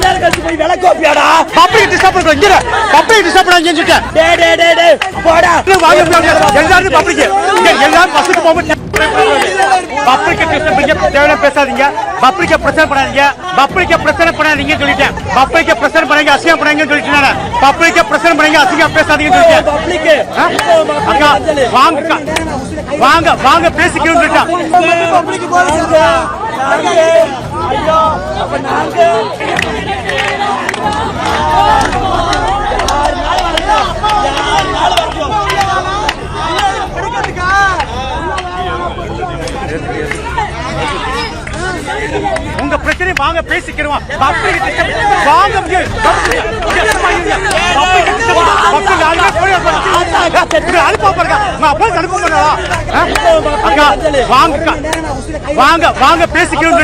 நேரம் கழிச்சு போய் விலை கோப்பியாடா. பப்ளிக் டிஸ்டர்ப் பண்ற இங்க பப்ளிக் டிஸ்டர்ப் பண்ணாங்க சொல்லிட்டு டேய் போடா. எல்லாரும் பப்ளிக் எல்லாரும் பஸ்ஸுக்கு போக பப்ளிக் டிஸ்டர்ப் தேவையான பேசாதீங்க. பப்ளிக்க பிரச்சனை பண்ணாதீங்க. பப்ளிக்க பிரச்சனை பண்ணாதீங்கன்னு சொல்லிட்டேன். பப்ளிக்க பிரச்சனை பண்ணாங்க அசிங்கம் பண்ணாங்கன்னு சொல்லிட்டேன். பப்ளிக்க பிரச்சனை பண்ணாங்க அசிங்கம் பேசாதீங்கன்னு சொல்லிட்டேன். பப்ளிக் அக்கா வாங்க வாங்க வாங்க பேசிக்கணும்னு சொல்லிட்டேன். பப்ளிக் போறீங்க. ஐயோ அப்ப நாங்க உங்க பிரச்சனை வாங்க பேசிக்கிறோம். வாங்க வாங்க வாங்க பேசிக்கிறோம்.